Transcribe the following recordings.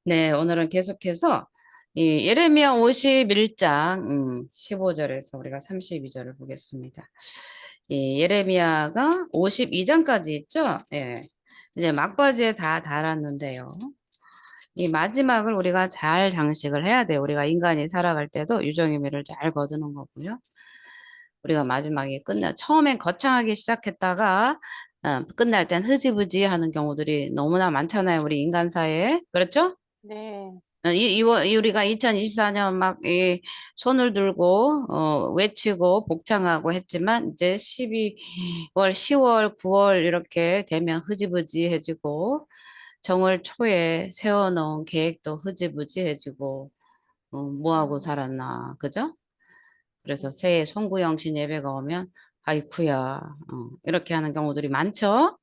네, 오늘은 계속해서 이 예레미야 51장 15절에서 우리가 32절을 보겠습니다. 이 예레미야가 52장까지 있죠? 예. 이제 막바지에 다 달았는데요. 이 마지막을 우리가 잘 장식을 해야 돼요. 우리가 인간이 살아갈 때도 유정의 미를 잘 거두는 거고요. 우리가 마지막에 처음엔 거창하게 시작했다가 끝날 땐 흐지부지 하는 경우들이 너무나 많잖아요. 우리 인간 사회에. 그렇죠? 네, 우리가 2024년 막 이 손을 들고 외치고 복창하고 했지만 이제 12월, 10월, 9월 이렇게 되면 흐지부지해지고 정월 초에 세워놓은 계획도 흐지부지해지고 뭐 하고 음, 살았나 그죠? 그래서 음, 새해 송구영신 예배가 오면 아이쿠야 이렇게 하는 경우들이 많죠.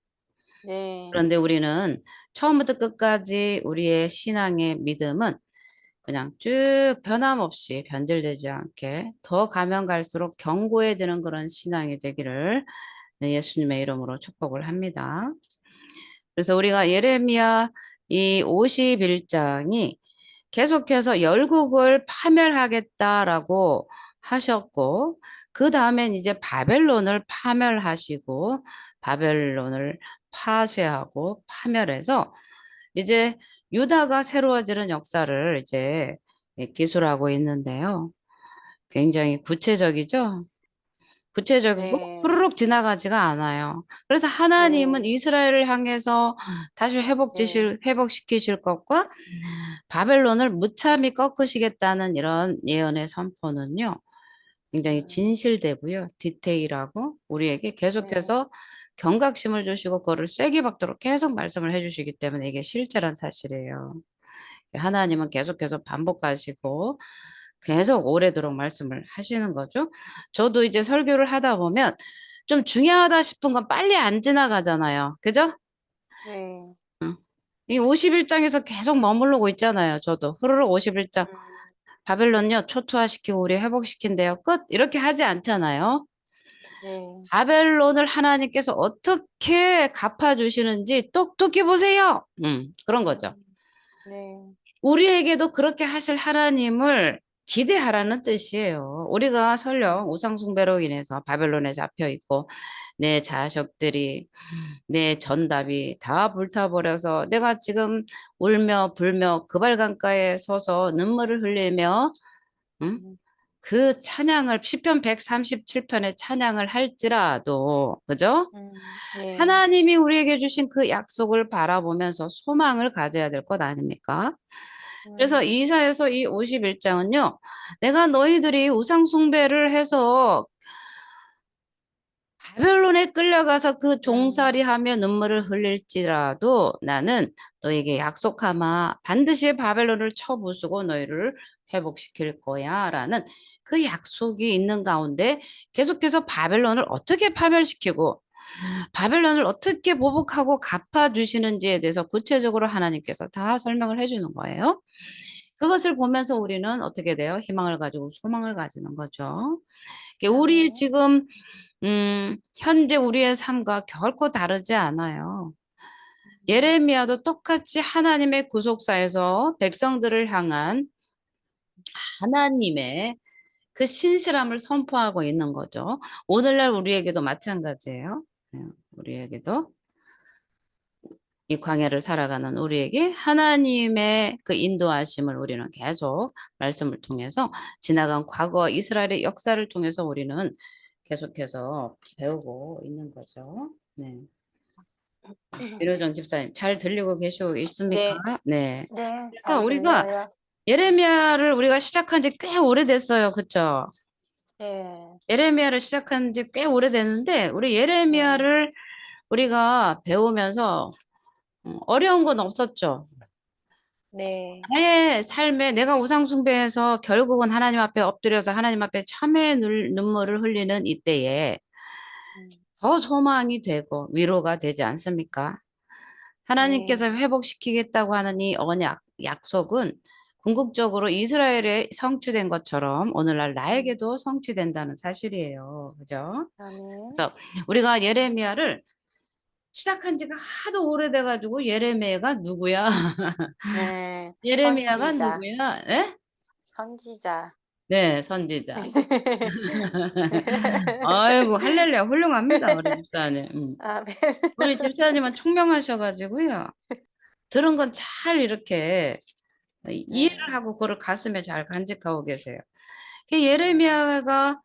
네, 그런데 우리는 처음부터 끝까지 우리의 신앙의 믿음은 그냥 쭉 변함없이 변질되지 않게 더 가면 갈수록 견고해지는 그런 신앙이 되기를 예수님의 이름으로 축복을 합니다. 그래서 우리가 예레미야 이 51장이 계속해서 열국을 파멸하겠다라고 하셨고, 그 다음엔 이제 바벨론을 파멸하시고, 바벨론을 파쇄하고 파멸해서 이제 유다가 새로워지는 역사를 이제 기술하고 있는데요. 굉장히 구체적이죠? 구체적이고 네, 후루룩 지나가지가 않아요. 그래서 하나님은 네, 이스라엘을 향해서 다시 네, 회복시키실 것과 바벨론을 무참히 꺾으시겠다는 이런 예언의 선포는요. 굉장히 음, 진실되고요. 디테일하고 우리에게 네, 계속해서 경각심을 주시고 그거를 쐐기 박도록 계속 말씀을 해주시기 때문에 이게 실제란 사실이에요. 하나님은 계속해서 반복하시고 계속 오래도록 말씀을 하시는 거죠. 저도 이제 설교를 하다 보면 좀 중요하다 싶은 건 빨리 안 지나가잖아요. 그죠? 네, 이 51장에서 계속 머무르고 있잖아요. 저도 후루룩 51장 음, 바벨론요 초토화시키고 우리 회복시킨대요. 끝 이렇게 하지 않잖아요. 네, 바벨론을 하나님께서 어떻게 갚아주시는지 똑똑히 보세요. 그런 거죠. 네, 우리에게도 그렇게 하실 하나님을 기대하라는 뜻이에요. 우리가 설령 우상숭배로 인해서 바벨론에 잡혀 있고 내 자식들이 내 전답이 다 불타버려서 내가 지금 울며 불며 그발강가에 서서 눈물을 흘리며 응? 음, 그 찬양을 시편 137편의 찬양을 할지라도 그죠? 네, 하나님이 우리에게 주신 그 약속을 바라보면서 소망을 가져야 될 것 아닙니까? 그래서 음, 이사에서 이 51장은요. 내가 너희들이 우상 숭배를 해서 바벨론에 끌려가서 그 음, 종살이하며 눈물을 흘릴지라도 나는 너에게 약속하마 반드시 바벨론을 쳐부수고 너희를 회복시킬 거야 라는 그 약속이 있는 가운데 계속해서 바벨론을 어떻게 파멸시키고 바벨론을 어떻게 보복하고 갚아주시는지에 대해서 구체적으로 하나님께서 다 설명을 해주는 거예요. 그것을 보면서 우리는 어떻게 돼요? 희망을 가지고 소망을 가지는 거죠. 우리 아멘, 지금 현재 우리의 삶과 결코 다르지 않아요. 예레미야도 똑같이 하나님의 구속사에서 백성들을 향한 하나님의 그 신실함을 선포하고 있는 거죠. 오늘날 우리에게도 마찬가지예요. 네, 우리에게도 이 광야를 살아가는 우리에게 하나님의 그 인도하심을 우리는 계속 말씀을 통해서 지나간 과거 이스라엘의 역사를 통해서 우리는 계속해서 배우고 있는 거죠. 네. 윤호정 집사님 잘 들리고 계시고 있습니까? 네, 네. 네, 그래서 잘 우리가 들려요. 예레미야를 우리가 시작한 지 꽤 오래됐어요. 그쵸? 네, 예레미야를 시작한 지 꽤 오래됐는데 우리 네, 예레미야를 우리가 배우면서 어려운 건 없었죠. 네, 나의 삶에 내가 우상숭배해서 결국은 하나님 앞에 엎드려서 하나님 앞에 참회의 눈물을 흘리는 이때에 음, 더 소망이 되고 위로가 되지 않습니까? 네, 하나님께서 회복시키겠다고 하는 이 언약, 약속은 궁극적으로 이스라엘에 성취된 것처럼 오늘날 음, 나에게도 성취된다는 사실이에요. 그죠? 아멘, 그래서 우리가 예레미야를 시작한 지가 하도 오래돼가지고 예레미야가 누구야? 네. 예레미야가 선지자. 누구야? 에? 선지자. 네, 선지자. 아이고, 할렐루야, 훌륭합니다, 우리 집사님. 아, 우리 집사님은 총명하셔가지고요. 들은 건 잘 이렇게 이해를 네. 하고 그걸 가슴에 잘 간직하고 계세요. 그 네. 예레미야가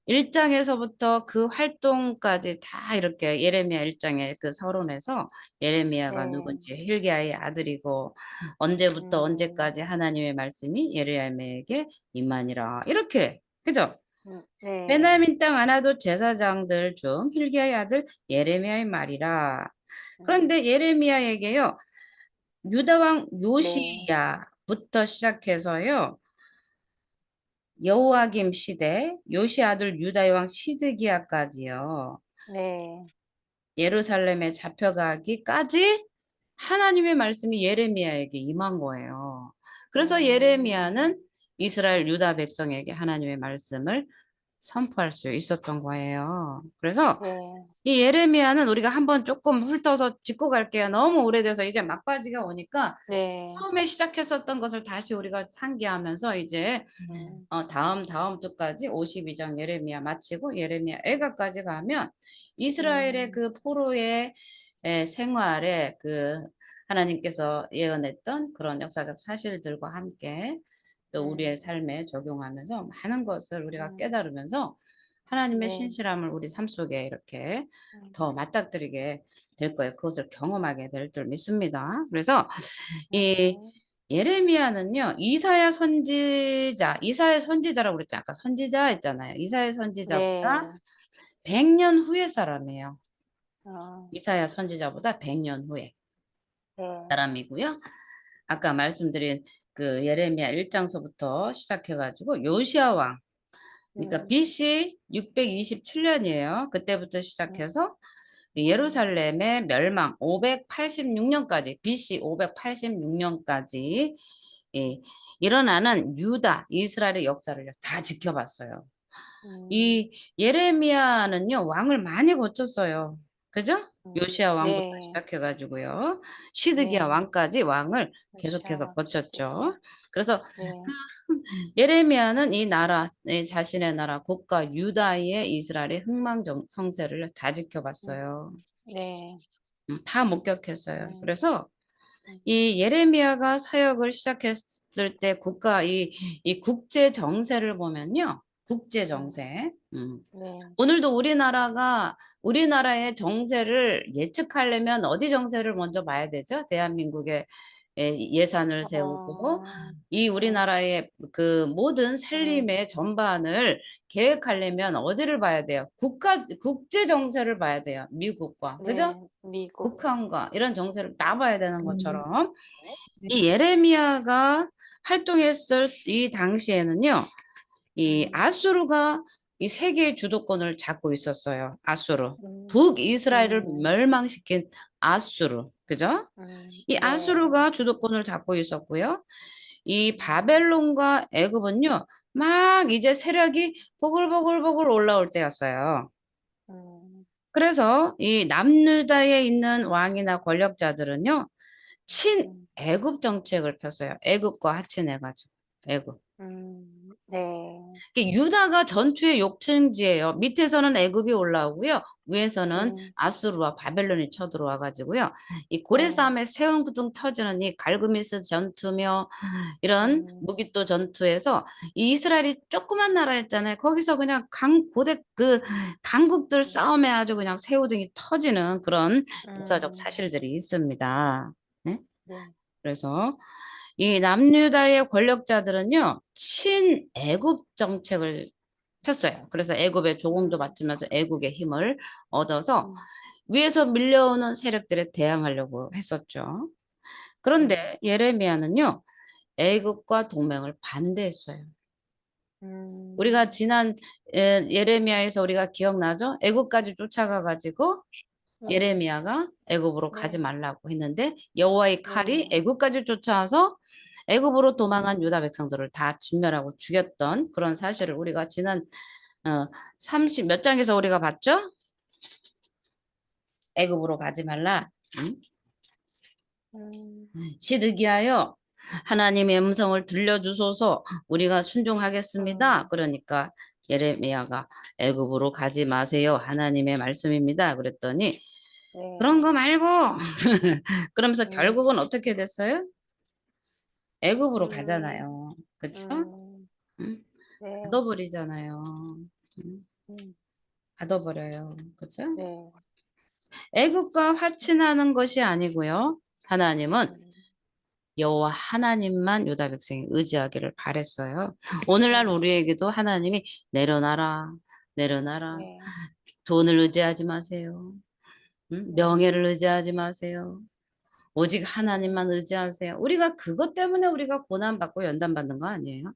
1장에서부터 그 활동까지 다 이렇게 예레미야 1장의 그 서론에서 예레미야가 네. 누군지 hilki야의 아들이고 언제부터 음. 언제까지 하나님의 말씀이 예레미야에게 임하니라. 이렇게. 그죠? 네. 베냐민 땅 아나도 제사장들 중 hilki야의 아들 예레미야의 말이라. 음. 그런데 예레미야에게요. 유다 왕 네. 요시야부터 시작해서요. 여호와김 시대 요시 아들 유다의 왕 시드기야까지요. 네. 예루살렘에 잡혀가기까지 하나님의 말씀이 예레미야에게 임한 거예요. 그래서 음. 예레미야는 이스라엘 유다 백성에게 하나님의 말씀을 선포할 수 있었던 거예요. 그래서 네. 이 예레미야는 우리가 한번 조금 훑어서 짚고 갈게요. 너무 오래돼서 이제 막바지가 오니까 네. 처음에 시작했었던 것을 다시 우리가 상기하면서 이제 음. 다음 주까지 52장 예레미야 마치고 예레미야 애가까지 가면 이스라엘의 음. 그 포로의 생활에 그 하나님께서 예언했던 그런 역사적 사실들과 함께 또 우리의 음. 삶에 적용하면서 많은 것을 우리가 음. 깨달으면서 하나님의 네. 신실함을 우리 삶 속에 이렇게 음. 더 맞닥뜨리게 될 거예요. 그것을 경험하게 될 줄 믿습니다. 그래서 이 네. 예레미야는요, 이사야 선지자라고 그랬죠. 아까 선지자 했잖아요. 이사야 선지자보다 네. 100년 후의 사람이에요. 어. 이사야 선지자보다 100년 후에 네. 사람이고요. 아까 말씀드린 그 예레미야 1장서부터 시작해가지고 요시야 왕, 그러니까 음. BC 627년이에요. 그때부터 음. 시작해서 음. 예루살렘의 멸망 586년까지 BC 586년까지 예, 일어나는 유다, 이스라엘의 역사를 다 지켜봤어요. 음. 이 예레미야는요, 왕을 많이 거쳤어요. 그죠? 요시야 왕부터 네. 시작해가지고요. 시드기야 네. 왕까지 왕을 계속해서 러시아와 거쳤죠. 시드기야. 그래서 네. 예레미야는 이 나라, 자신의 나라, 국가 유다의 이스라엘의 흥망성쇠를 다 음. 지켜봤어요. 네. 다 목격했어요. 음. 그래서 음. 이 예레미야가 사역을 시작했을 때 이 국제 정세를 보면요. 국제 음. 정세. 네. 오늘도 우리나라의 정세를 예측하려면 어디 정세를 먼저 봐야 되죠? 대한민국의 예산을 세우고 어. 이 네. 우리나라의 그 모든 음. 살림의 전반을 계획하려면 어디를 봐야 돼요? 국제 정세를 봐야 돼요. 미국과. 그죠? 네. 미국. 북한과 이런 정세를 따봐야 되는 음. 것처럼 네. 이 예레미야가 활동했을 이 당시에는요. 이 음. 아수르가 이 세계의 주도권을 잡고 있었어요. 아수르. 음. 북이스라엘을 음. 멸망시킨 아수르. 그죠? 이 네. 아수르가 주도권을 잡고 있었고요. 이 음. 바벨론과 애굽은요. 막 이제 세력이 보글보글보글 올라올 때였어요. 음. 그래서 이 남유다에 있는 왕이나 권력자들은요. 음. 친애굽 정책을 폈어요. 애굽과 합친해가지고. 애굽. 네. 이게 유다가 전투의 욕심지예요. 밑에서는 애굽이 올라오고요. 위에서는 음. 아수르와 바벨론이 쳐들어와 가지고요. 이 고래 네. 싸움에 새웅두둥 터지는 이 갈그미스 전투며 이런 음. 무기또 전투에서 이 이스라엘이 조그만 나라였잖아요. 거기서 그냥 강국들 음. 싸움에 아주 그냥 새우등이 터지는 그런 역사적 음. 사실들이 있습니다. 네? 네. 그래서 이 남유다의 권력자들은요, 친애굽 정책을 폈어요. 그래서 애굽의 조공도 음. 받치면서 애국의 힘을 얻어서 음. 위에서 밀려오는 세력들에 대항하려고 했었죠. 음. 그런데 예레미야는요, 애굽과 동맹을 반대했어요. 우리가 음. 지난 예레미야에서 우리가 기억나죠? 애굽까지 쫓아가 가지고 음. 예레미야가 애굽으로 가지 네. 말라고 했는데 여호와의 칼이 네. 애굽까지 쫓아와서 애굽으로 음. 도망한 유다 백성들을 다 진멸하고 죽였던 그런 사실을 우리가 지난 30 몇 장에서 우리가 봤죠? 애굽으로 가지 말라. 응? 음, 시드기하여 하나님의 음성을 들려주소서 우리가 순종하겠습니다. 음, 그러니까 예레미야가 애굽으로 가지 마세요. 하나님의 말씀입니다. 그랬더니 그런 네. 거 말고 그러면서 음, 결국은 어떻게 됐어요? 애굽으로 음, 가잖아요. 그렇죠? 음, 응? 네. 가둬버리잖아요. 응? 음, 가둬버려요. 그렇죠? 네. 애국과 화친하는 것이 아니고요. 하나님은 음, 여호와 하나님만 유다 백성이 의지하기를 바랬어요. 오늘날 네. 우리에게도 하나님이 내려놔라, 내려놔라. 네. 돈을 의지하지 마세요. 응? 음, 명예를 의지하지 마세요. 오직 음, 하나님만 의지하세요. 우리가 그것 때문에 우리가 고난받고 연단받는 거 아니에요?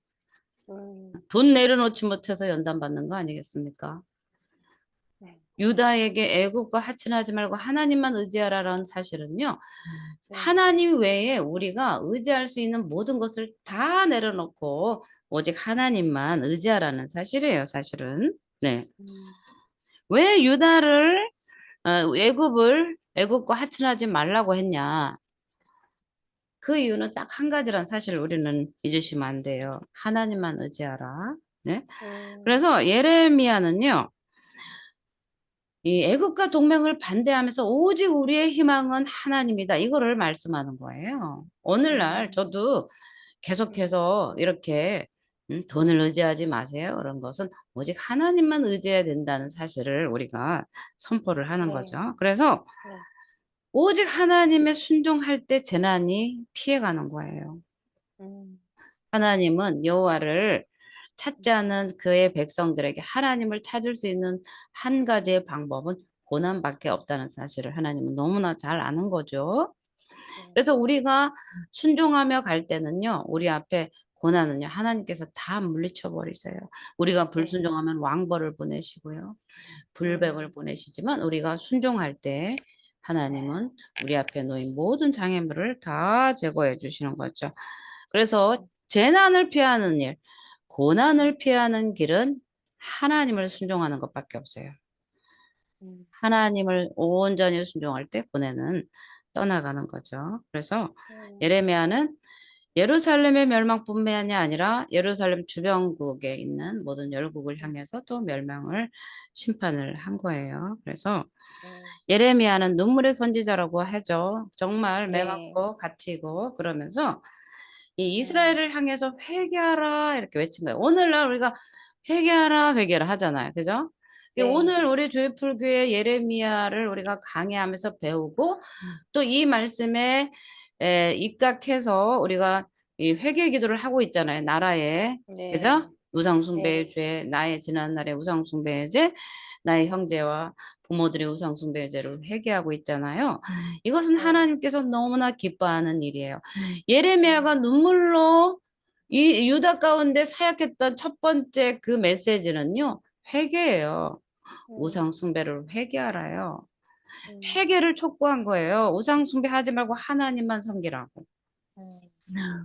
음, 돈 내려놓지 못해서 연단받는 거 아니겠습니까? 네. 유다에게 애국과 하친하지 말고 하나님만 의지하라라는 사실은요. 네. 하나님 외에 우리가 의지할 수 있는 모든 것을 다 내려놓고 오직 하나님만 의지하라는 사실이에요, 사실은. 네. 음, 왜 유다를 애굽과 하친하지 말라고 했냐? 그 이유는 딱 한 가지란 사실을 우리는 잊으시면 안 돼요. 하나님만 의지하라. 네. 음, 그래서 예레미야는요. 이 애국과 동맹을 반대하면서 오직 우리의 희망은 하나님이다. 이거를 말씀하는 거예요. 오늘날 음, 저도 음, 계속해서 이렇게 돈을 의지하지 마세요. 그런 것은 오직 하나님만 의지해야 된다는 사실을 우리가 선포를 하는 네. 거죠. 그래서 네. 오직 하나님의 순종할 때 재난이 피해가는 거예요. 음, 하나님은 여호와를 찾지 음, 않은 그의 백성들에게 하나님을 찾을 수 있는 한 가지의 방법은 고난밖에 없다는 사실을 하나님은 너무나 잘 아는 거죠. 네. 그래서 우리가 순종하며 갈 때는요, 우리 앞에 고난은요, 하나님께서 다 물리쳐 버리세요. 우리가 네. 불순종하면 왕벌을 보내시고요, 불뱀을 음, 보내시지만 우리가 순종할 때 네. 하나님은 우리 앞에 놓인 모든 장애물을 다 제거해 주시는 거죠. 그래서 음, 재난을 피하는 일, 음, 고난을 피하는 길은 하나님을 순종하는 것밖에 없어요. 음, 하나님을 온전히 순종할 때 고난은 떠나가는 거죠. 그래서 음, 예레미야는 예루살렘의 멸망뿐만이 아니라 예루살렘 주변국에 있는 모든 열국을 음, 향해서 또 멸망을 심판을 한 거예요. 그래서 네. 예레미야는 눈물의 선지자라고 하죠. 정말 네. 매맞고 갇히고 그러면서 이 음, 이스라엘을 향해서 회개하라 이렇게 외친 거예요. 오늘날 우리가 회개하라 회개를 하잖아요. 그죠? 네. 오늘 우리 조이풀교회 예레미야를 우리가 강의하면서 배우고 또 이 말씀에 입각해서 우리가 이 회개 기도를 하고 있잖아요. 나라에. 그죠? 네. 우상숭배의 네. 죄, 나의 지난날의 우상숭배의 죄, 나의 형제와 부모들의 우상숭배의 죄를 회개하고 있잖아요. 이것은 네. 하나님께서 너무나 기뻐하는 일이에요. 음, 예레미야가 눈물로 이 유다 가운데 사역했던 첫 번째 그 메시지는요. 회개예요. 우상 음, 숭배를 회개하라요. 음, 회개를 촉구한 거예요. 우상 숭배하지 말고 하나님만 섬기라고. 음,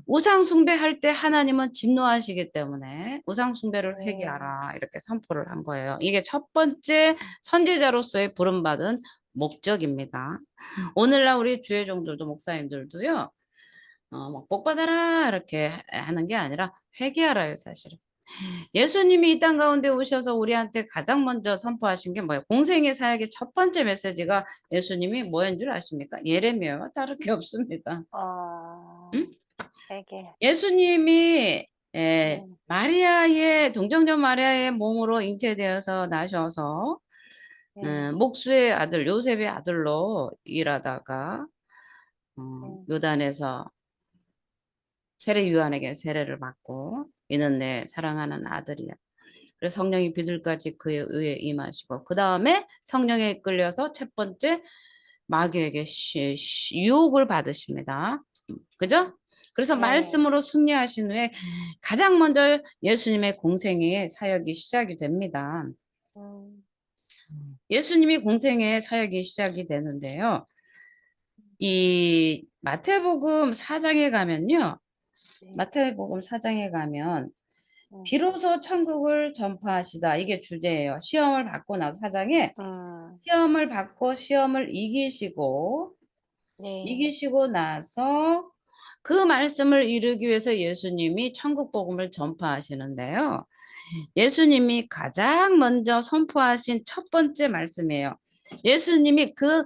우상 숭배할 때 하나님은 진노하시기 때문에 우상 숭배를 네. 회개하라 이렇게 선포를 한 거예요. 이게 첫 번째 선지자로서의 부름받은 목적입니다. 오늘날 우리 주의 종들도 목사님들도요. 복 받아라 이렇게 하는 게 아니라 회개하라요, 사실은. 예수님이 이 땅 가운데 오셔서 우리한테 가장 먼저 선포하신 게 뭐예요? 공생의 사역의 첫 번째 메시지가 예수님이 뭐인 줄 아십니까? 예레미야와 다를 게 없습니다. 응? 되게, 예수님이 음, 마리아의 동정녀 마리아의 몸으로 잉태되어서 나셔서 네. 목수의 아들 요셉의 아들로 일하다가 음, 요단에서 세례 요한에게 세례를 받고 이는 내 사랑하는 아들이야. 그래서 성령이 비둘까지 그의 의에 임하시고 그 다음에 성령에 이끌려서 첫 번째 마귀에게 유혹을 받으십니다. 그죠? 그래서 네. 말씀으로 승리하신 후에 가장 먼저 예수님의 공생의 사역이 시작이 됩니다. 음, 예수님이 공생의 사역이 시작이 되는데요. 이 마태복음 4장에 가면요. 네. 마태복음 4장에 가면 비로소 천국을 전파하시다. 이게 주제예요. 시험을 받고 나서 사장에 시험을 받고 시험을 이기시고 네. 이기시고 나서 그 말씀을 이루기 위해서 예수님이 천국 복음을 전파하시는데요. 예수님이 가장 먼저 선포하신 첫 번째 말씀이에요. 예수님이 그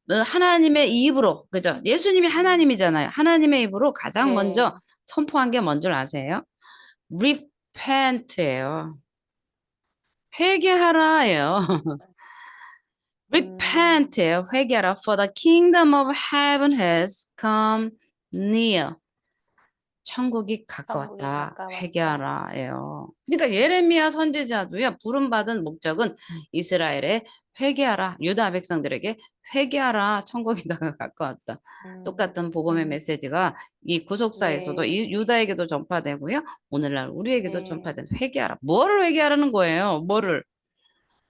하나님의 입으로, 그죠? 예수님이 하나님이잖아요. 하나님의 입으로 가장 먼저 네. 선포한 게 뭔 줄 아세요? repent예요. 회개하라예요. repent예요. 회개하라. For the kingdom of heaven has come near. 천국이 천국이 가까웠다. 가까웠다. 회개하라예요. 그러니까 예레미야 선지자도요. 부름받은 목적은 이스라엘에 회개하라. 유다 백성들에게 회개하라. 천국이 가까웠다. 음, 똑같은 복음의 음, 메시지가 이 구속사에서도 네, 유다에게도 전파되고요. 오늘날 우리에게도 네, 전파된 회개하라. 뭐를 회개하라는 거예요? 뭐를?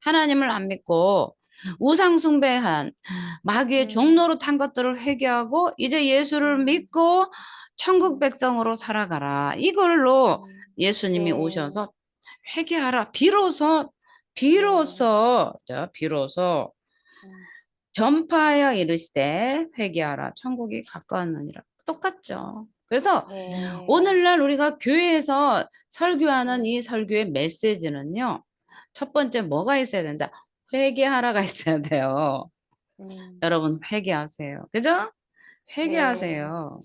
하나님을 안 믿고 우상 숭배한 마귀의 음, 종로로 탄 것들을 회개하고 이제 예수를 음, 믿고 천국 음, 백성으로 살아가라. 이걸로 예수님이 네, 오셔서 회개하라. 비로소 네, 비로소 음, 전파하여 이르시되 회개하라. 천국이 가까웠느니라. 똑같죠. 그래서 네, 오늘날 우리가 교회에서 설교하는 이 음, 설교의 메시지는요. 첫 번째 뭐가 있어야 된다? 회개하라가 있어야 돼요. 음, 여러분 회개하세요. 그죠? 네, 회개하세요.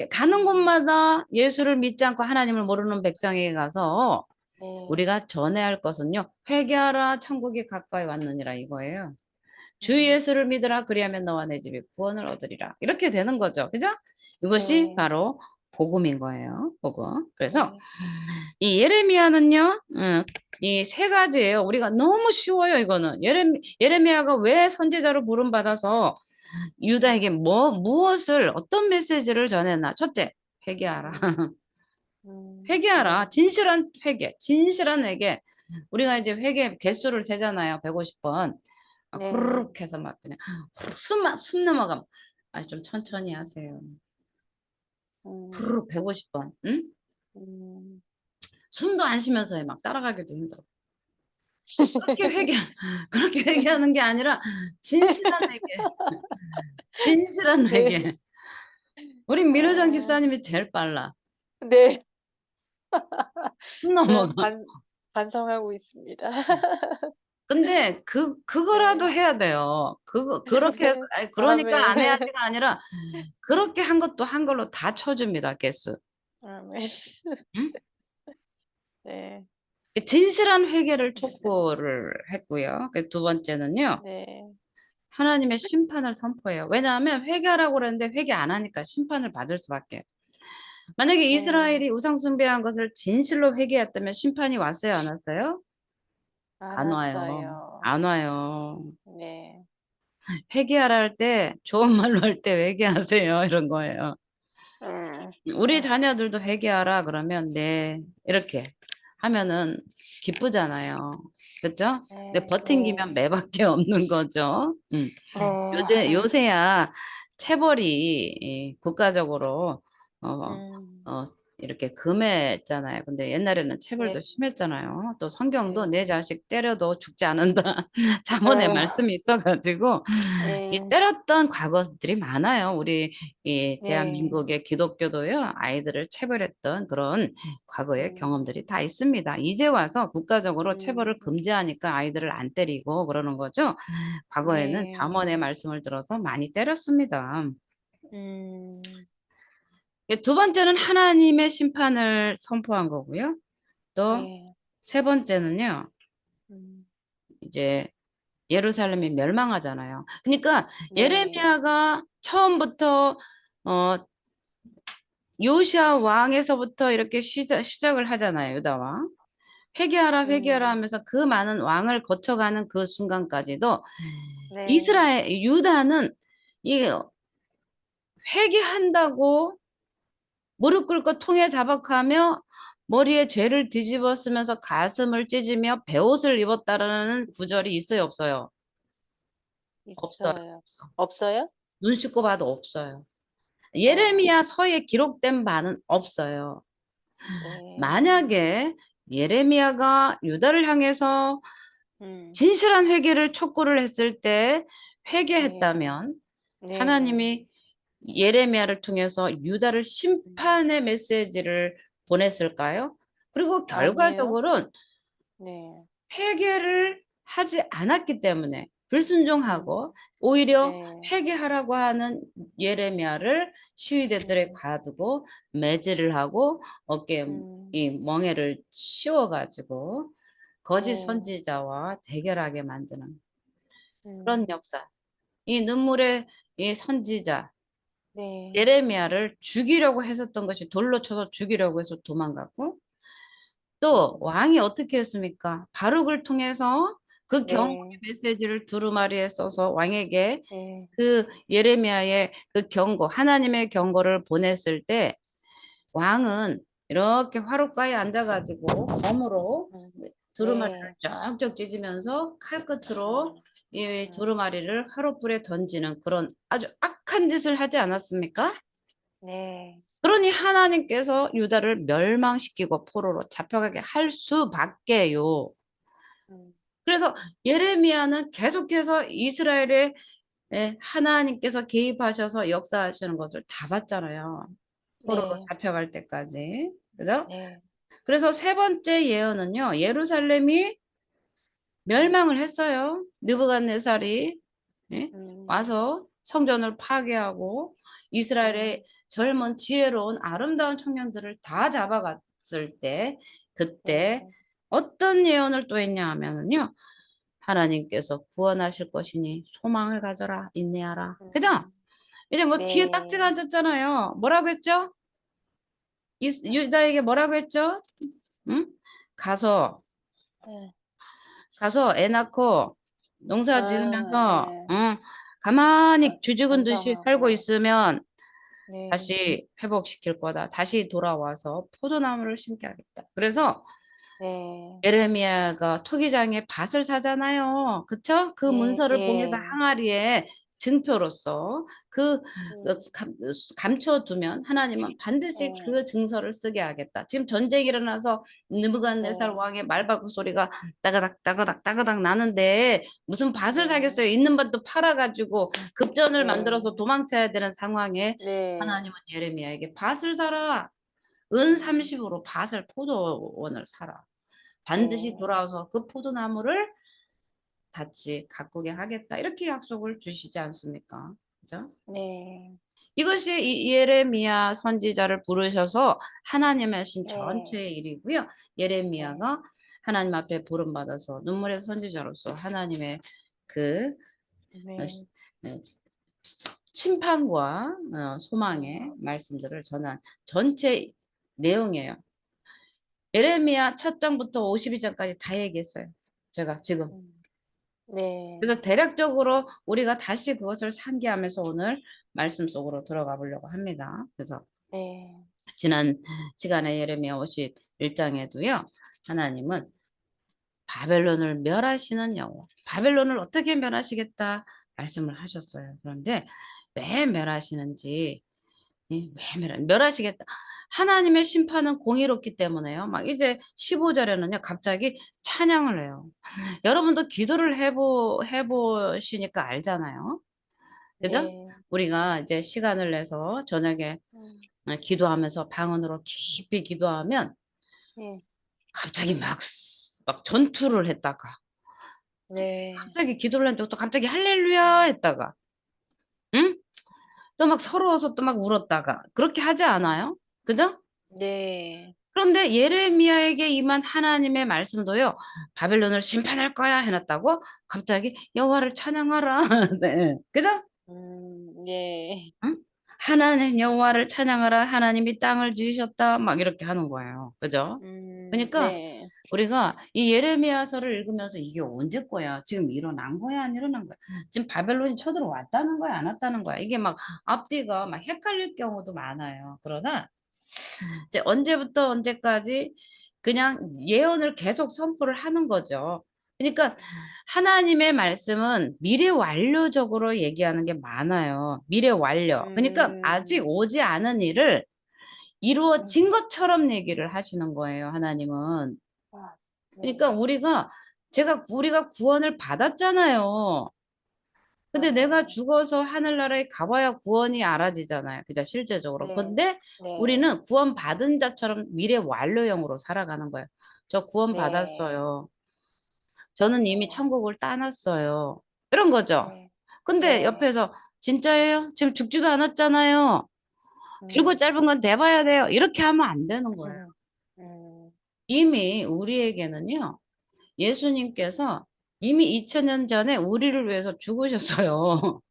가는 음, 곳마다 예수를 믿지 않고 하나님을 모르는 백성에게 가서 네, 우리가 전해야 할 것은요. 회개하라 천국이 가까이 왔느니라 이거예요. 주 음, 예수를 믿으라 그리하면 너와 내 집이 구원을 얻으리라. 이렇게 되는 거죠. 그죠? 이것이 네, 바로 복음인 거예요. 복음. 그래서 네, 이 예레미야는요. 이 세 가지예요. 우리가 너무 쉬워요, 이거는. 예레미야가 왜 선지자로 부름받아서 유다에게 무엇을 어떤 메시지를 전했나? 첫째, 회개하라. 회개하라. 네, 진실한 회개. 진실한 회개. 우리가 이제 회개 개수를 세잖아요. 150번. 네, 후루룩 해서 막 그냥 후루룩 숨 넘어가면 좀 천천히 하세요. 음, 후루룩 150번. 응? 음, 숨도 안 쉬면서 해. 막 따라가기도 힘들어. 그렇게 회개 그렇게 회개하는 게 아니라 진실한 회개. 진실한 네, 회개. 우리 민호정 아, 집사님이 제일 빨라. 네, 숨 저는 넘어가. 반성하고 있습니다. 근데 그거라도 네, 해야 돼요. 그렇게 해서 네, 그러니까 안 다음에, 해야지가 아니라 그렇게 한 것도 한 걸로 다 쳐줍니다. 개수. 다음에, 응? 네, 진실한 회개를 촉구를 했고요. 두 번째는요. 네, 하나님의 심판을 선포해요. 왜냐하면 회개하라고 그랬는데 회개 안 하니까 심판을 받을 수밖에. 만약에 네, 이스라엘이 우상 숭배한 것을 진실로 회개했다면 심판이 왔어요, 안 왔어요? 안 안 와요. 왔어요. 안 와요. 네, 회개하라 할 때 좋은 말로 할 때 회개하세요. 이런 거예요. 우리 네, 자녀들도 회개하라 그러면 네 이렇게 하면은 기쁘잖아요. 그렇죠? 근데 네, 네, 버팅기면 매밖에 없는 거죠. 네, 요새야 체벌이 국가적으로 어, 음, 어, 이렇게 금했잖아요. 근데 옛날에는 체벌도 네, 심했잖아요. 또 성경도 내 네, 자식 때려도 죽지 않는다. 자문의 아, 말씀이 있어가지고 이 네, 때렸던 과거들이 많아요. 우리 이 네, 대한민국의 기독교도요. 아이들을 체벌했던 그런 과거의 음, 경험들이 다 있습니다. 이제 와서 국가적으로 체벌을 음, 금지하니까 아이들을 안 때리고 그러는 거죠. 과거에는 네, 잠언의 말씀을 들어서 많이 때렸습니다. 음, 두 번째는 하나님의 심판을 선포한 거고요. 또 네, 세 번째는요. 음, 이제 예루살렘이 멸망하잖아요. 그러니까 네, 예레미야가 처음부터 어 요시아 왕에서부터 이렇게 시작을 하잖아요. 유다 왕. 회개하라 회개하라 음, 하면서 그 많은 왕을 거쳐가는 그 순간까지도 네, 이스라엘 유다는 이 회개한다고 무릎 꿇고 통에 자박하며 머리에 죄를 뒤집어 쓰면서 가슴을 찢으며 베옷을 입었다라는 구절이 있어요, 없어요? 없어요. 있어요. 없어. 없어요? 눈 씻고 봐도 없어요. 어, 예레미야 서에 기록된 바는 없어요. 네. 만약에 예레미야가 유다를 향해서 음. 진실한 회개를 촉구를 했을 때 네. 회개했다면 네네. 하나님이 예레미야를 통해서 유다를 음. 심판의 메시지를 보냈을까요? 그리고 아니에요? 결과적으로는 네. 회개를 하지 않았기 때문에 음. 불순종하고 오히려 네. 회개하라고 하는 예레미야를 시위대들에 음. 가두고 매질을 하고 어깨에 음. 이 멍에를 씌워 가지고 거짓 네. 선지자와 대결하게 만드는 그런 음. 역사. 이 눈물의 이 선지자 네. 예레미야를 죽이려고 했었던 것이 돌로 쳐서 죽이려고 해서 도망갔고 또 음. 왕이 어떻게 했습니까? 바룩을 통해서 그 경고의 네. 메시지를 두루마리에 써서 왕에게 네. 그 예레미야의 그 경고, 하나님의 경고를 보냈을 때 왕은 이렇게 화롯가에 앉아가지고 검으로 음. 두루마리를 네. 쩍쩍 찢으면서 칼끝으로 음. 이 음. 두루마리를 화롯불에 던지는 그런 아주 악한 짓을 하지 않았습니까? 네. 그러니 하나님께서 유다를 멸망시키고 포로로 잡혀가게 할 수밖에요. 음. 그래서 예레미야는 계속해서 이스라엘의 하나님께서 개입하셔서 역사하시는 것을 다 봤잖아요. 포로로 네. 잡혀갈 때까지. 그죠? 네. 그래서 세 번째 예언은요. 예루살렘이 멸망을 했어요. 느부갓네살이 예? 음. 와서 성전을 파괴하고 이스라엘의 네. 젊은 지혜로운 아름다운 청년들을 다 잡아갔을 때 그때 네. 어떤 예언을 또 했냐 하면은요. 하나님께서 구원하실 것이니 소망을 가져라 인내하라. 그죠? 음. 이제 뭐 귀에 딱지가 네. 앉았잖아요. 뭐라고 했죠? 유다에게 뭐라고 했죠? 응? 가서 네. 가서 애 낳고 농사 아 지으면서 예. 가 가만히 쥐죽은 듯이 살고 감사하고. 있으면 네. 다시 회복시킬 거다. 다시 돌아와서 포도나무를 심게 하겠다. 그래서 네. 예레미야가 토기장에 밭을 사잖아요. 그쵸? 그 예 문서를 봉해서 예. 항아리에 증표로서 그 음. 감춰두면 하나님은 반드시 예. 그 증서를 쓰게 하겠다. 지금 전쟁이 일어나서 느부갓네살 네. 왕의 말바꾸 소리가 따그닥 따그닥 따그닥 나는데 무슨 밭을 네. 사겠어요? 있는 밭도 팔아가지고 급전을 만들어서 네. 도망쳐야 되는 상황에 네. 하나님은 예레미야에게 밭을 사라. 은 음. 30으로 밭을 포도원을 사라. 반드시 네. 돌아와서 그 포도나무를 같이 가꾸게 하겠다. 이렇게 약속을 주시지 않습니까? 그죠? 네. 이것이 예레미야 선지자를 부르셔서 하나님의 하신 네. 전체의 일이고요. 네. 예레미야가 하나님 앞에 부름받아서 눈물의 선지자로서 하나님의 그 어, 네. 어, 심판과 음. 소망의 말씀들을 전한 전체 내용이에요. 예레미야 첫 장부터 52장까지 다 얘기했어요. 제가 지금. 음. 네. 그래서 대략적으로 우리가 다시 그것을 상기하면서 오늘 말씀 속으로 들어가 보려고 합니다. 그래서 네. 지난 시간에 예레미야 51장에도요. 하나님은 바벨론을 멸하시는 여호와. 바벨론을 어떻게 멸하시겠다 말씀을 하셨어요. 그런데 왜 멸하시는지 왜 멸하시겠다. 하나님의 심판은 공의롭기 때문에요. 막 이제 15절에는요. 갑자기 찬양을 해요. 여러분도 기도를 해보시니까 알잖아요. 그죠? 네. 우리가 이제 시간을 내서 저녁에 음. 기도하면서 방언으로 깊이 기도하면 네. 갑자기 막 전투를 했다가 네. 갑자기 기도를 했는데 또 갑자기 할렐루야 했다가 응? 또 막 서러워서 또 막 울었다가 그렇게 하지 않아요? 그죠? 네. 그런데 예레미야에게 임한 하나님의 말씀도요. 바벨론을 심판할 거야 해놨다고 갑자기 여호와를 찬양하라. 네. 그죠? 네. 응? 하나님 여호와를 찬양하라. 하나님이 땅을 지으셨다. 막 이렇게 하는 거예요. 그죠? 그러니까 네. 우리가 이 예레미야서를 읽으면서 이게 언제 거야? 지금 일어난 거야? 안 일어난 거야? 지금 바벨론이 쳐들어왔다는 거야? 안 왔다는 거야? 이게 막 앞뒤가 막 헷갈릴 경우도 많아요. 그러나 이제 언제부터 언제까지 그냥 예언을 계속 선포를 하는 거죠. 그러니까 하나님의 말씀은 미래 완료적으로 얘기하는 게 많아요. 미래 완료. 그러니까 아직 음. 오지 않은 일을 이루어진 것처럼 얘기를 하시는 거예요, 하나님은. 아, 그러니까 네. 우리가 구원을 받았잖아요. 근데 내가 아, 죽어서 하늘나라에 가봐야 구원이 알아지잖아요. 그죠? 실제적으로. 네. 근데 네. 우리는 구원 받은 자처럼 미래 완료형으로 살아가는 거예요. 저 구원 네. 받았어요. 저는 이미 어, 천국을 따놨어요. 이런 거죠. 네. 근데 네. 옆에서 진짜예요? 지금 죽지도 않았잖아요. 길고 음. 짧은 건 대봐야 돼요. 이렇게 하면 안 되는 거예요. 음. 이미 우리에게는요. 예수님께서 이미 2000년 전에 우리를 위해서 죽으셨어요.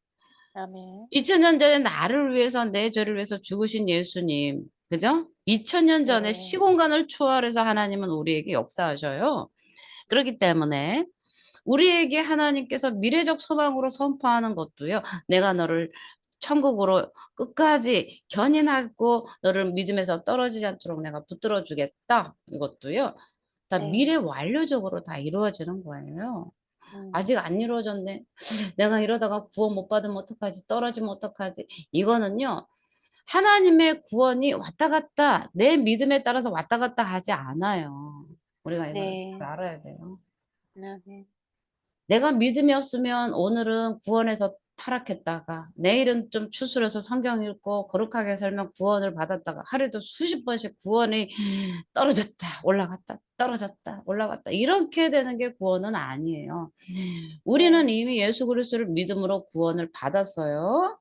아멘. 2000년 전에 나를 위해서 내 죄를 위해서 죽으신 예수님. 그죠? 2000년 전에 네. 시공간을 초월해서 하나님은 우리에게 역사하셔요. 그렇기 때문에 우리에게 하나님께서 미래적 소망으로 선포하는 것도요. 내가 너를 천국으로 끝까지 견인하고 너를 믿음에서 떨어지지 않도록 내가 붙들어 주겠다. 이것도요. 다 미래 네. 완료적으로 다 이루어지는 거예요. 아직 음. 안 이루어졌네. 내가 이러다가 구원 못 받으면 어떡하지? 떨어지면 어떡하지? 이거는요. 하나님의 구원이 왔다 갔다 내 믿음에 따라서 왔다 갔다 하지 않아요. 우리가 이거를 잘 네. 알아야 돼요. 아멘. 내가 믿음이 없으면 오늘은 구원에서 타락했다가 내일은 좀 추스려서 성경 읽고 거룩하게 살면 구원을 받았다가 하루에도 수십 번씩 구원이 떨어졌다 올라갔다 떨어졌다 올라갔다 이렇게 되는 게 구원은 아니에요. 우리는 네. 이미 예수 그리스도를 믿음으로 구원을 받았어요.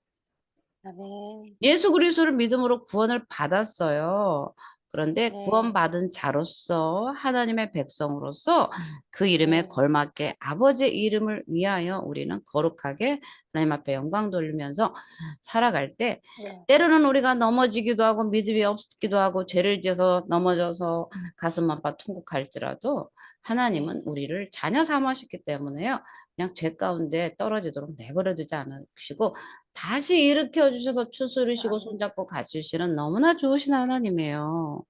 아멘. 예수 그리스도를 믿음으로 구원을 받았어요. 그런데 네. 구원받은 자로서 하나님의 백성으로서 그 이름에 네. 걸맞게 아버지의 이름을 위하여 우리는 거룩하게 하나님 앞에 영광 돌리면서 살아갈 때 네. 때로는 우리가 넘어지기도 하고 믿음이 없기도 하고 죄를 지어서 넘어져서 가슴 아파 통곡할지라도 하나님은 네. 우리를 자녀 삼으셨기 때문에요. 그냥 죄 가운데 떨어지도록 내버려 두지 않으시고 다시 일으켜 주셔서 추스르시고 아멘. 손잡고 가주시는 너무나 좋으신 하나님이에요.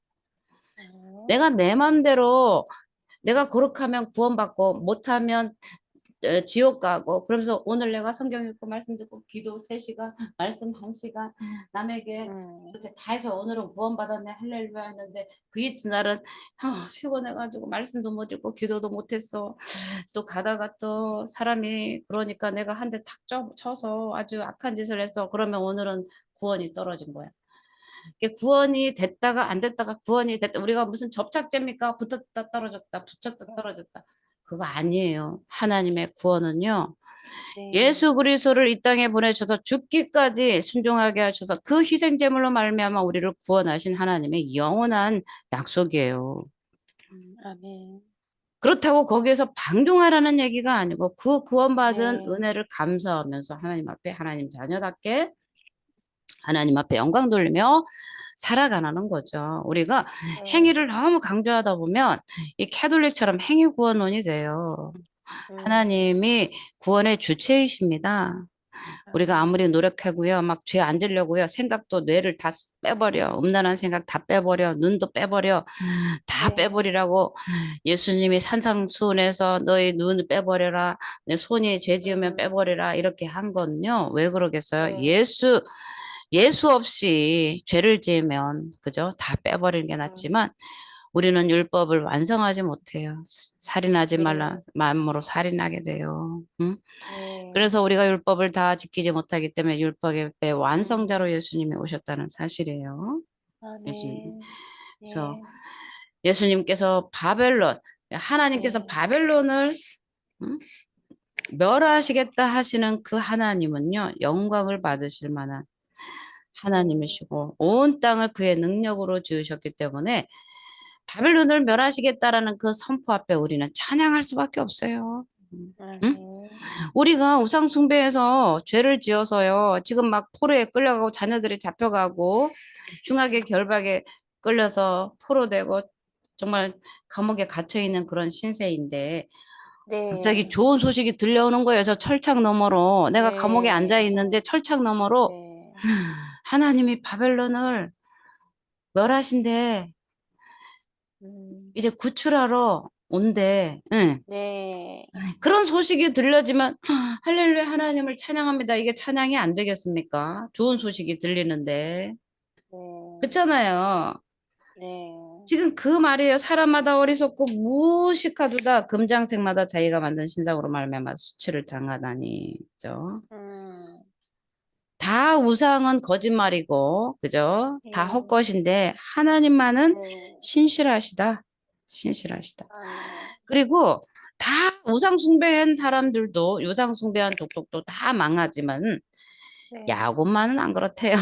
네. 내가 내 맘대로 내가 거룩하면 구원받고 못하면 지옥 가고 그러면서 오늘 내가 성경 읽고 말씀 듣고 기도 3시간 말씀 1시간 남에게 음. 이렇게 다 해서 오늘은 구원받았네 할렐루야 했는데 그 이튿날은 피곤해가지고 말씀도 못 읽고 기도도 못했어. 또 가다가 또 사람이 그러니까 내가 한 대 탁 쳐서 아주 악한 짓을 해서 그러면 오늘은 구원이 떨어진 거야. 이게 구원이 됐다가 안 됐다가 구원이 됐다. 우리가 무슨 접착제입니까? 붙었다 떨어졌다, 붙였다 떨어졌다. 그거 아니에요. 하나님의 구원은요. 네. 예수 그리스도를 이 땅에 보내셔서 죽기까지 순종하게 하셔서 그 희생 제물로 말미암아 우리를 구원하신 하나님의 영원한 약속이에요. 아멘. 그렇다고 거기에서 방종하라는 얘기가 아니고 그 구원받은 네. 은혜를 감사하면서 하나님 앞에 하나님 자녀답게 하나님 앞에 영광 돌리며 살아가는 거죠. 우리가 네. 행위를 너무 강조하다 보면 이 캐톨릭처럼 행위 구원론이 돼요. 음. 하나님이 구원의 주체이십니다. 우리가 아멘. 아무리 노력하고요, 막 죄 안 지려고요, 생각도 뇌를 다 빼버려, 음란한 생각 다 빼버려, 눈도 빼버려, 다 네. 빼버리라고 예수님이 산상수훈에서 너희 눈을 빼버려라, 내 손이 죄 지으면 음. 빼버리라 이렇게 한 건요. 왜 그러겠어요? 네. 예수 없이 죄를 지으면 그죠? 다 빼버리는 게 음. 낫지만 우리는 율법을 완성하지 못해요. 살인하지 말라 네. 마음으로 살인하게 돼요. 응? 네. 그래서 우리가 율법을 다 지키지 못하기 때문에 율법의 음. 완성자로 예수님이 오셨다는 사실이에요. 예수님. 아멘. 그래서 네. 예수님께서 하나님께서 네. 바벨론을 응? 멸하시겠다 하시는 그 하나님은요, 영광을 받으실 만한 네. 하나님이시고 온 땅을 그의 능력으로 지으셨기 때문에 바벨론을 멸하시겠다라는 그 선포 앞에 우리는 찬양할 수밖에 없어요. 응? 아멘. 우리가 우상 숭배해서 죄를 지어서요. 지금 막 포로에 끌려가고 자녀들이 잡혀가고 중하게 결박에 끌려서 포로되고 정말 감옥에 갇혀 있는 그런 신세인데 갑자기 네. 좋은 소식이 들려오는 거예요. 저 철창 너머로 내가 감옥에 앉아 네. 있는데 철창 너머로 네. 하나님이 바벨론을 멸하신대. 음. 이제 구출하러 온대. 응. 네. 그런 소식이 들려지면 할렐루야 하나님을 찬양합니다. 이게 찬양이 안 되겠습니까? 좋은 소식이 들리는데. 네. 그렇잖아요. 네. 지금 그 말이에요. 사람마다 어리석고 무식하도다. 금장색마다 자기가 만든 신상으로 말미암아 수치를 당하다니. 그죠? 음, 다 우상은 거짓말이고, 그죠? 다 네. 헛것인데 하나님만은 네. 신실하시다. 신실하시다. 아멘. 그리고 다 우상 숭배한 사람들도 우상 숭배한 족속도 다 망하지만 네. 야곱만은 안 그렇대요.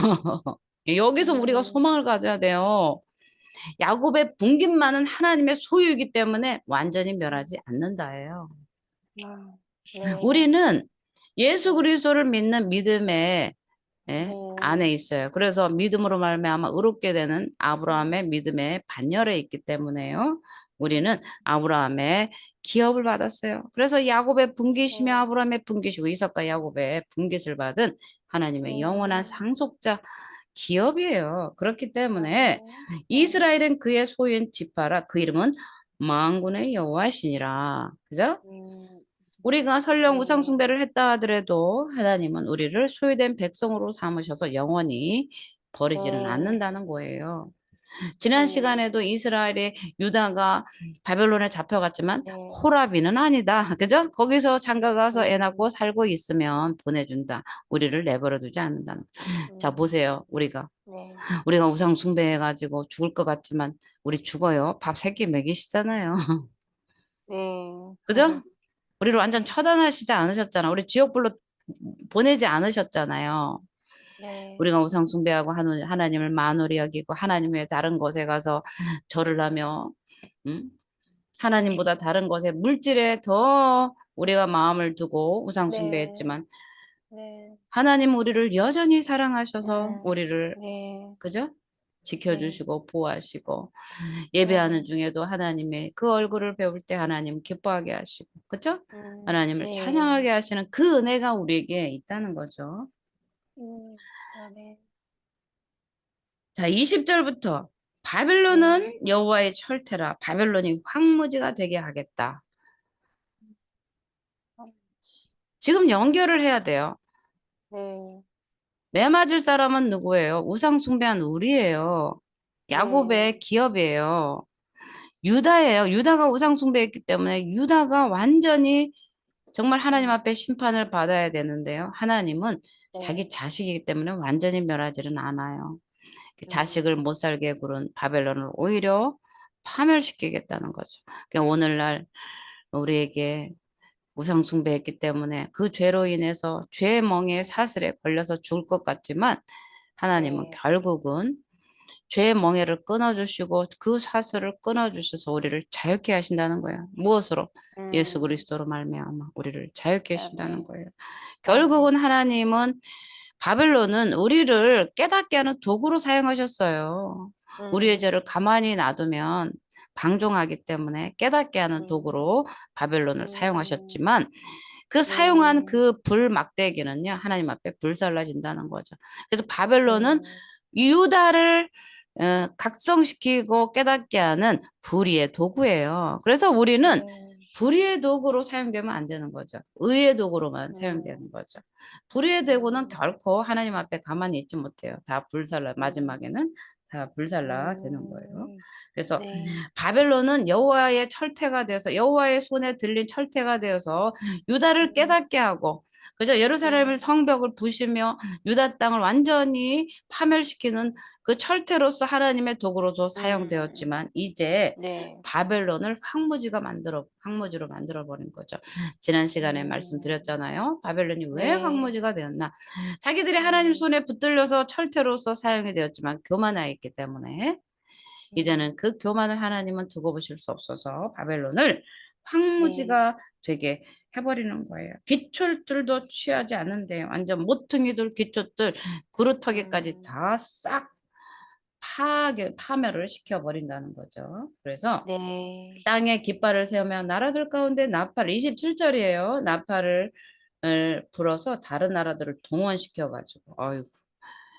여기서 우리가 음, 소망을 가져야 돼요. 야곱의 분깃만은 하나님의 소유이기 때문에 완전히 멸하지 않는다예요. 아, 네. 우리는 예수 그리스도를 믿는 믿음의 예, 안에 네. 있어요. 그래서 믿음으로 말미암아 의롭게 되는 아브라함의 믿음의 반열에 있기 때문에요. 우리는 아브라함의 기업을 받았어요. 그래서 야곱의 분깃이며 네. 아브라함의 분깃이고 이삭과 야곱의 분깃을 받은 하나님의 영원한 상속자 기업이에요. 그렇기 때문에 아멘. 네. 이스라엘은 그의 소유인 지파라 그 이름은 만군의 여호와시니라. 그죠? 음, 우리가 설령 우상 네. 숭배를 했다 하더라도 하나님은 우리를 소유된 백성으로 삼으셔서 영원히 버리지는 네. 않는다는 거예요. 지난 네. 시간에도 이스라엘의 유다가 바벨론에 잡혀갔지만 네. 호라비는 아니다. 그죠? 거기서 장가가서 애 낳고 음, 살고 있으면 보내준다. 우리를 내버려 두지 않는다. 자, 음, 보세요. 네. 우리가 우상 숭배해가지고 죽을 것 같지만 우리 죽어요. 밥 세 끼 먹이시잖아요. 네. 그죠? 우리를 완전 처단하시지 않으셨잖아. 우리 지옥불로 보내지 않으셨잖아요. 네. 우리가 우상 숭배하고 하나님을 만홀히 여기고 하나님 외에 다른 곳에 가서 절을 하며 음? 하나님보다 다른 것에 물질에 더 우리가 마음을 두고 우상 네. 숭배했지만 네. 하나님 우리를 여전히 사랑하셔서 우리를 네. 그죠? 네. 지켜주시고 보호하시고 예배하는 네. 중에도 하나님의 그 얼굴을 배울 때 하나님 기뻐하게 하시고 그죠? 하나님을 네. 찬양하게 하시는 그 은혜가 우리에게 있다는 거죠. 아멘. 자, 20절부터 네. 바벨론은 여호와의 철퇴라 바벨론이 황무지가 되게 하겠다. 지금 연결을 해야 돼요. 네. 매맞을 사람은 누구예요? 우상 숭배한 우리예요. 네. 야곱의 기업이에요. 유다예요. 유다가 우상 숭배했기 때문에 유다가 완전히 정말 하나님 음, 앞에 심판을 받아야 되는데요. 하나님은 자기 네. 자식이기 때문에 완전히 멸하지는 않아요. 그 자식을 음, 못 살게 구른 바벨론을 오히려 파멸시키겠다는 거죠. 그러니까 오늘날 우리에게 우상 숭배했기 때문에 그 죄로 인해서 죄의 멍에 사슬에 걸려서 죽을 것 같지만 하나님은 네. 결국은 죄의 멍에를 끊어주시고 그 사슬을 끊어주셔서 우리를 자유케 하신다는 거예요. 무엇으로? 예수 음, 그리스도로 말미암아 우리를 자유케 하신다는 아멘. 거예요. 결국은 아멘. 하나님은 바벨론은 우리를 깨닫게 하는 도구로 사용하셨어요. 우리의 음, 죄를 가만히 놔두면 방종하기 때문에 깨닫게 하는 음, 도구로 바벨론을 음, 사용하셨지만 그 사용한 네. 그 불 막대기는요 하나님 앞에 불살라진다는 거죠. 그래서 바벨론은 음, 유다를 각성시키고 깨닫게 하는 불의의 도구예요. 그래서 우리는 네. 불의의 도구로 사용되면 안 되는 거죠. 의의 도구로만 음, 사용되는 거죠. 불의의 도구는 음, 결코 하나님 앞에 가만히 있지 못해요. 다 불살라 음, 마지막에는 다 불살라 되는 거예요. 음, 그래서 네. 바벨론은 여호와의 철퇴가 되어서 여호와의 손에 들린 철퇴가 되어서 유다를 음, 깨닫게 하고 그죠? 예루살렘의 네. 성벽을 부시며 유다 땅을 완전히 파멸시키는 그 철퇴로서 하나님의 도구로서 사용되었지만 이제 네. 바벨론을 황무지로 만들어 버린 거죠. 지난 시간에 음, 말씀드렸잖아요. 바벨론이 왜 네. 황무지가 되었나? 자기들이 하나님 음, 손에 붙들려서 철퇴로서 사용이 되었지만 교만하였기 때문에 이제는 음, 그 교만을 하나님은 두고 보실 수 없어서 바벨론을 네. 황무지가 되게 해버리는 거예요. 기초들도 취하지 않는데 완전 모퉁이들, 기초들, 그루터기까지 음, 다 싹 파멸을 시켜버린다는 거죠. 그래서 네. 땅에 깃발을 세우며 나라들 가운데 나팔 27절이에요. 나팔을 불어서 다른 나라들을 동원시켜가지고 어이구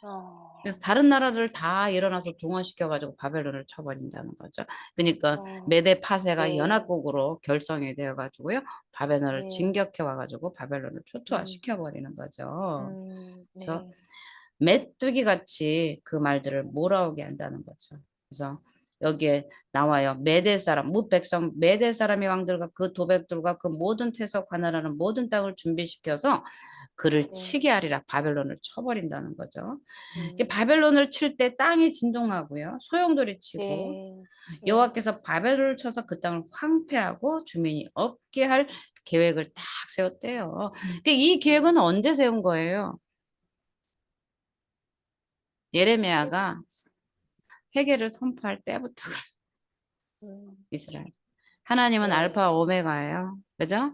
어, 다른 나라를 다 일어나서 동원시켜가지고 바벨론을 쳐버린다는 거죠. 그러니까 어, 메데 파세가 네. 연합국으로 결성이 되어가지고요. 바벨론을 네. 진격해 와가지고 바벨론을 음, 초토화시켜버리는 거죠. 그래서 네. 메뚜기 같이 그 말들을 몰아오게 한다는 거죠. 그래서 여기에 나와요. 메대 사람, 무백성 메대 사람이 왕들과 그 도백들과 그 모든 태석 관할하는 모든 땅을 준비시켜서 그를 네. 치게 하리라. 바벨론을 쳐버린다는 거죠. 음. 바벨론을 칠 때 땅이 진동하고요. 소용돌이 치고 네. 네. 여호와께서 바벨론을 쳐서 그 땅을 황폐하고 주민이 없게 할 계획을 딱 세웠대요. 이 음. 계획은 언제 세운 거예요? 칠. 예레미야가 회개를 선포할 때부터 그래요, 음. 이스라엘. 하나님은 알파 네. 오메가예요. 그죠?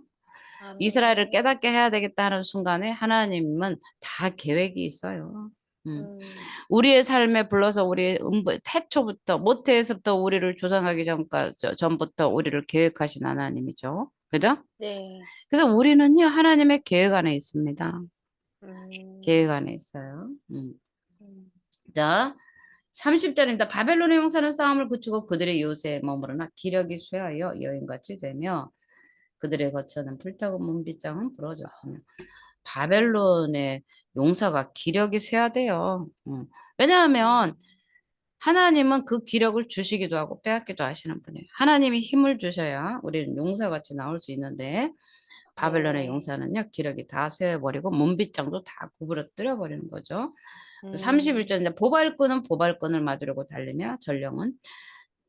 이스라엘을 아멘. 깨닫게 해야 되겠다 하는 순간에 하나님은 다 계획이 있어요. 음. 음. 우리의 삶에 불러서 우리 태초부터 모태에서부터 우리를 조성하기 전부터 우리를 계획하신 하나님이죠. 그죠? 네. 그래서 우리는요 하나님의 계획 안에 있습니다. 계획 음. 안에 있어요. 음. 자, 30절입니다. 바벨론의 용사는 싸움을 굳히고 그들의 요새에 머무르나 기력이 쇠하여 여인같이 되며 그들의 거처는 불타고 문빗장은 부러졌으며 음. 바벨론의 용사가 기력이 쇠하대요. 왜냐하면 음. 하나님은 그 기력을 주시기도 하고 빼앗기도 하시는 분이에요. 하나님이 힘을 주셔야 우리는 용사같이 나올 수 있는데 바벨론의 네. 용사는요 기력이 다 쇠해버리고 문빗장도 다 구부러뜨려 버리는 거죠. 음. 31절인데 보발꾼은 보발꾼을 맞으려고 달리며 전령은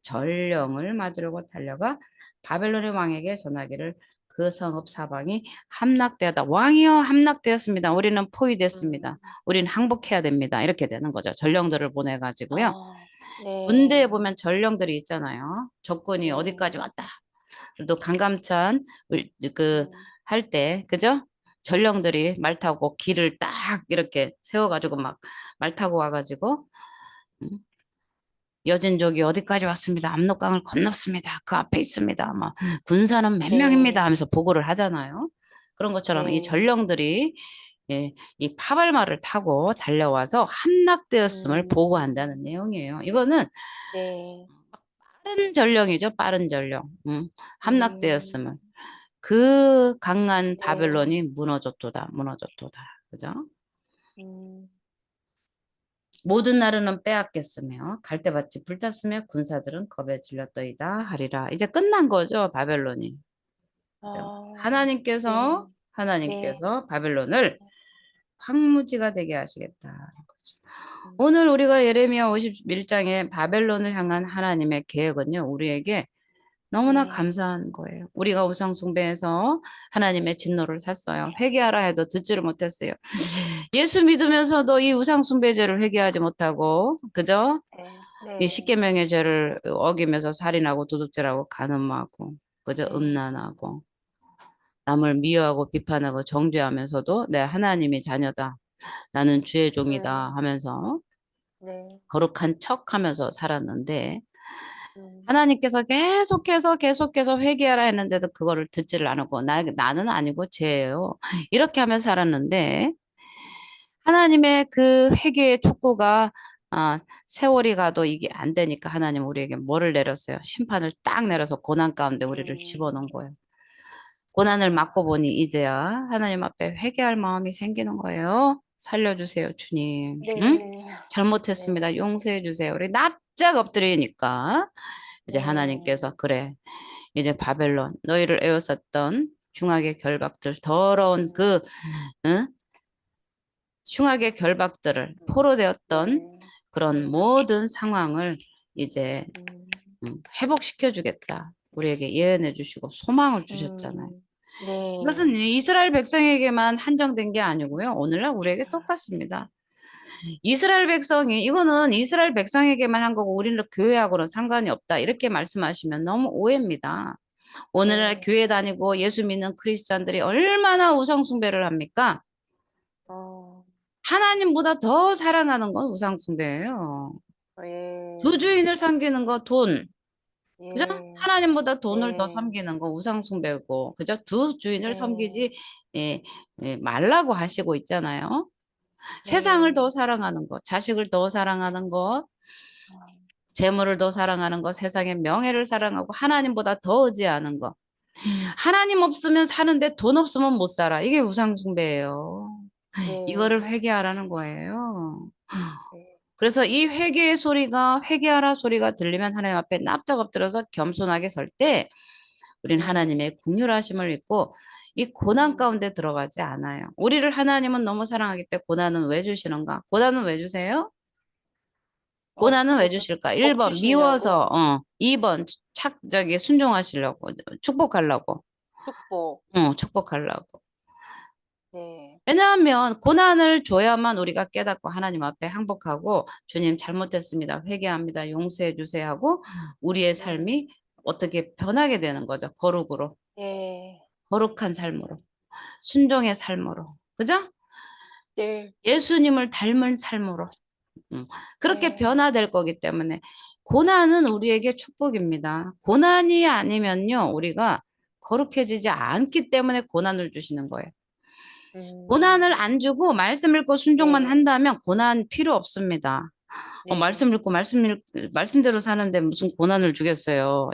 전령을 맞으려고 달려가 바벨론의 왕에게 전하기를 그 성읍 사방이 함락되었다. 왕이여 함락되었습니다. 우리는 포위됐습니다. 음. 우리는 항복해야 됩니다. 이렇게 되는 거죠. 전령들을 보내가지고요. 아. 군대에 네. 보면 전령들이 있잖아요. 적군이 어디까지 네. 왔다. 또 강감찬 그 음. 할 때 그죠? 전령들이 말 타고 길을 딱 이렇게 세워가지고 막 말 타고 와가지고 음, 여진족이 어디까지 왔습니다. 압록강을 건넜습니다. 그 앞에 있습니다. 막 군사는 몇 명입니다 네. 하면서 보고를 하잖아요. 그런 것처럼 이 네. 전령들이 예, 이 파발마를 타고 달려와서 함락되었음을 음. 보고한다는 내용이에요. 이거는 네. 빠른 전령이죠. 빠른 전령. 음. 함락되었음을. 그 강한 네. 바벨론이 무너졌도다. 무너졌도다. 그죠? 음. 모든 나라는 빼앗겼으며 갈대밭이 불탔으며 군사들은 겁에 질렸더이다 하리라. 이제 끝난 거죠. 바벨론이. 그죠? 아. 네. 하나님께서 네. 하나님께서 바벨론을 황무지가 되게 하시겠다는 거죠. 음. 오늘 우리가 예레미야 51장의 바벨론을 향한 하나님의 계획은요. 우리에게 너무나 네. 감사한 거예요. 우리가 우상 숭배해서 하나님의 진노를 샀어요. 회개하라 해도 듣지를 못했어요. 예수 믿으면서도 이 우상 숭배죄를 회개하지 못하고 그죠? 네. 이 네. 십계명의 죄를 어기면서 살인하고 도둑질하고 간음하고 그죠? 네. 음란하고 남을 미워하고 비판하고 정죄하면서도 내 하나님의 자녀다. 나는 주의 종이다 음. 하면서 네. 거룩한 척하면서 살았는데 음. 하나님께서 계속해서 회개하라 했는데도 그거를 듣지를 않았고 나는 아니고 죄예요. 이렇게 하면서 살았는데 하나님의 그 회개의 촉구가 세월이 가도 이게 안 되니까 하나님 우리에게 뭐를 내렸어요? 심판을 딱 내려서 고난 가운데 우리를 음. 집어넣은 거예요. 고난을 맞고 보니 이제야 하나님 앞에 회개할 마음이 생기는 거예요. 살려주세요, 주님. 응? 네. 잘못했습니다. 네. 용서해 주세요. 우리 납작 엎드리니까 이제 네. 하나님께서 그래. 이제 바벨론 너희를 에워쌌던 흉악의 결박들 더러운 음. 그 응? 흉악의 결박들을 포로되었던 네. 그런 네. 모든 상황을 이제 음. 회복시켜 주겠다. 우리에게 예언해 주시고 소망을 주셨잖아요. 네. 이것은 이스라엘 백성에게만 한정된 게 아니고요. 오늘날 우리에게 똑같습니다. 이스라엘 백성이 이거는 이스라엘 백성에게만 한 거고 우리는 교회하고는 상관이 없다. 이렇게 말씀하시면 너무 오해입니다. 오늘날 네. 교회 다니고 예수 믿는 크리스찬들이 얼마나 우상 숭배를 합니까? 어. 하나님보다 더 사랑하는 건 우상 숭배예요. 두 예. 주인을 섬기는 거 돈. 그죠? 예. 하나님보다 돈을 더 네. 섬기는 거 우상 숭배고. 그죠? 두 주인을 네. 섬기지 말라고 하시고 있잖아요. 세상을 더 네. 사랑하는 거, 자식을 더 사랑하는 거, 아. 재물을 더 사랑하는 거, 세상의 명예를 사랑하고 하나님보다 더 의지하는 거. 하나님 없으면 사는데 돈 없으면 못 살아. 이게 우상 숭배예요. 이거를 네. 회개하라는 거예요. 네. 그래서 이 회개의 소리가 회개하라 소리가 들리면 하나님 앞에 납작 엎드려서 겸손하게 설 때 우리는 네. 하나님의 긍휼하심을 믿고 이 고난 음. 가운데 들어가지 않아요. 우리를 하나님은 너무 사랑하기 때문에 고난은 왜 주시는가? 고난은 왜 주세요? 고난은 왜 주실까? 복 1번 미워서, 주시려고. 2번 저기 순종하시려고, 축복하려고, 축복. 축복하려고. 네. 왜냐하면 고난을 줘야만 우리가 깨닫고 하나님 앞에 항복하고 주님 잘못했습니다. 회개합니다. 용서해 주세요 하고 우리의 네. 삶이 어떻게 변하게 되는 거죠. 거룩으로. 네. 거룩한 삶으로. 순종의 삶으로. 그죠? 네. 예수님을 닮은 삶으로. 그렇게 네. 변화될 거기 때문에 고난은 우리에게 축복입니다. 고난이 아니면요. 우리가 거룩해지지 않기 때문에 고난을 주시는 거예요. 고난을 음. 안 주고 말씀 읽고 순종만 네. 한다면 고난 필요 없습니다. 네. 말씀 읽고 말씀대로 사는데 무슨 고난을 주겠어요.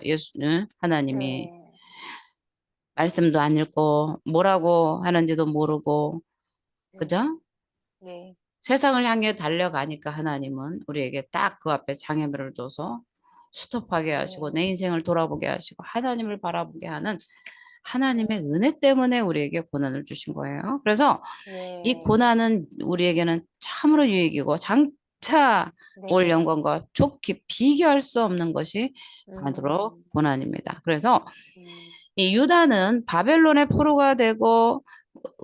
하나님이. 네. 말씀도 안 읽고 뭐라고 하는지도 모르고. 네. 그죠? 네. 세상을 향해 달려가니까 하나님은 우리에게 딱 그 앞에 장애물을 둬서 스톱하게 하시고 내 네. 인생을 돌아보게 하시고 하나님을 바라보게 하는 하나님의 네. 은혜 때문에 우리에게 고난을 주신 거예요. 그래서 이 네. 고난은 우리에게는 참으로 유익이고 장차 올 네. 영광과 좋게 비교할 수 없는 것이 바로 음. 고난입니다. 그래서 음. 이 유다는 바벨론의 포로가 되고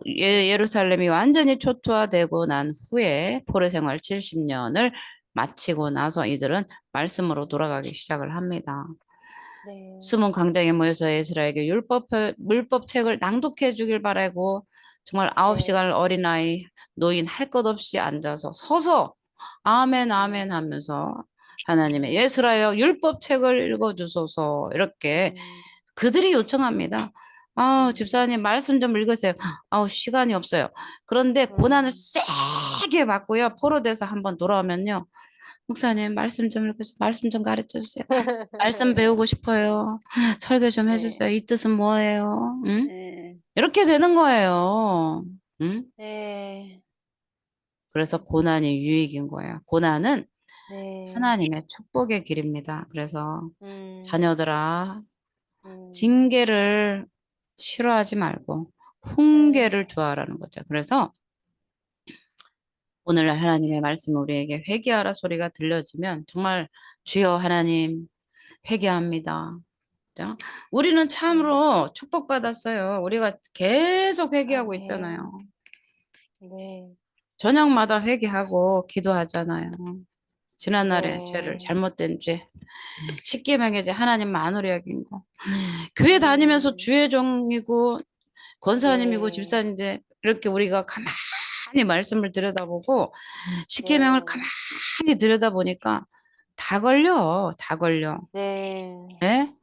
네. 예루살렘이 완전히 초토화되고 난 후에 포로 생활 70년을 마치고 나서 이들은 말씀으로 돌아가기 시작을 합니다. 네. 숨은 광장에 모여서 이스라엘에게 율법책을 낭독해 주길 바라고 정말 네. 9시간 어린아이 노인 할 것 없이 앉아서 서서 아멘 아멘 네. 하면서 하나님의 음. 예수라여 율법책을 읽어주소서 이렇게 음. 그들이 요청합니다. 아, 음. 집사님 말씀 좀 읽으세요. 아우 시간이 없어요. 그런데 고난을 음. 세게 받고요. 포로돼서 한번 돌아오면요. 목사님 말씀 좀 읽으세요. 말씀 좀 가르쳐 주세요. 말씀 배우고 싶어요. 설교 좀 네. 해주세요. 이 뜻은 뭐예요? 응? 네. 이렇게 되는 거예요. 응? 네. 그래서 고난이 유익인 거예요. 고난은 네. 하나님의 축복의 길입니다. 그래서 음. 자녀들아, 음. 징계를 싫어하지 말고 훈계를 네. 좋아하라는 거죠. 그래서 오늘 하나님의 말씀이 우리에게 회개하라 소리가 들려지면 정말 주여 하나님 회개합니다. 그죠? 우리는 네. 참으로 축복받았어요. 우리가 계속 회개하고 있잖아요. 아멘. 네. 저녁마다 회개하고 기도하잖아요. 지난날의 죄를 네. 잘못된 죄, 십계명의 죄, 하나님 만으로 여긴 거. 교회 다니면서 음. 주의 종이고 권사님이고 네. 집사님인데 이렇게 우리가 가만히 말씀을 들여다보고 십계명을 네. 가만히 들여다보니까 다 걸려, 다 걸려. 네. 예?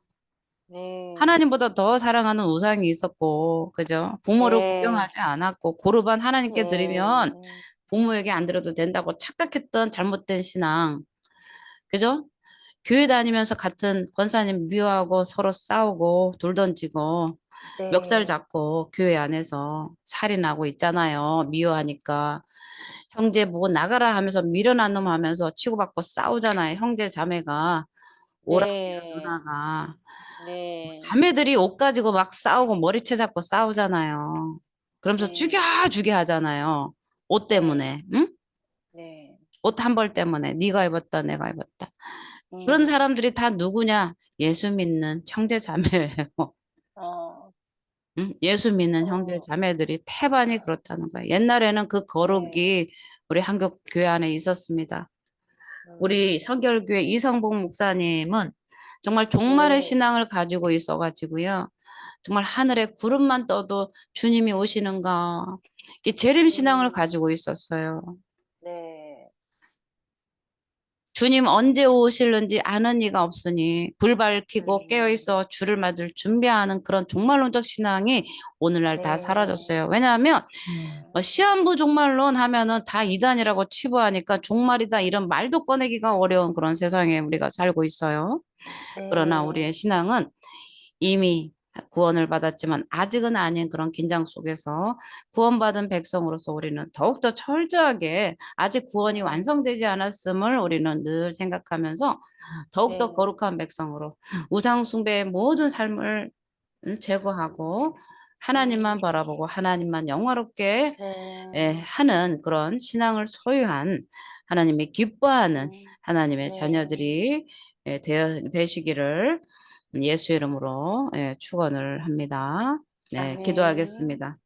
네. 하나님보다 더 사랑하는 우상이 있었고, 그죠? 부모를 네. 공경하지 않았고, 고르반 하나님께 드리면 네. 부모에게 안 드려도 된다고 착각했던 잘못된 신앙, 그죠? 교회 다니면서 같은 권사님 미워하고 서로 싸우고 돌 던지고 멱살 네. 잡고 교회 안에서 살인하고 있잖아요. 미워하니까. 형제 보고 나가라 하면서 미련한 놈 하면서 치고받고 싸우잖아요. 형제 자매가 오라버니랑 네. 누나가. 네. 자매들이 옷 가지고 막 싸우고 머리채 잡고 싸우잖아요. 그러면서 죽여 네. 죽여 하잖아요. 옷 네. 때문에, 응? 네. 옷 한 벌 때문에 네가 입었다 내가 입었다. 그런 음. 사람들이 다 누구냐? 예수 믿는 형제 자매예요. 어. 응? 예수 믿는 형제 어. 자매들이 태반이 그렇다는 거예요. 옛날에는 그 네. 거룩이 우리 한국 교회 안에 있었습니다. 우리 음. 성결교회 이성복 목사님은 정말 종말의 네. 신앙을 가지고 있어가지고요. 정말 하늘에 구름만 떠도 주님이 오시는가. 이 재림 신앙을 음. 가지고 있었어요. 네. 주님 언제 오실는지 아는 이가 없으니 불 밝히고 음. 깨어있어 주를 맞을 준비하는 그런 종말론적 신앙이 오늘날 다 네. 사라졌어요. 왜냐하면 음. 시한부 종말론 하면은 다 이단이라고 치부하니까 종말이다 이런 말도 꺼내기가 어려운 그런 세상에 우리가 살고 있어요. 그러나 우리의 네. 신앙은 이미 구원을 받았지만 아직은 아닌 그런 긴장 속에서 구원받은 백성으로서 우리는 더욱더 철저하게 아직 구원이 완성되지 않았음을 우리는 늘 생각하면서 더욱더 네. 거룩한 백성으로 우상 숭배의 모든 삶을 제거하고 하나님만 바라보고 하나님만 영화롭게 네. 하는 그런 신앙을 소유한 하나님이 기뻐하는 하나님의 네. 자녀들이 되시기를 예수 이름으로 축원을 합니다. 네, 아멘. 기도하겠습니다.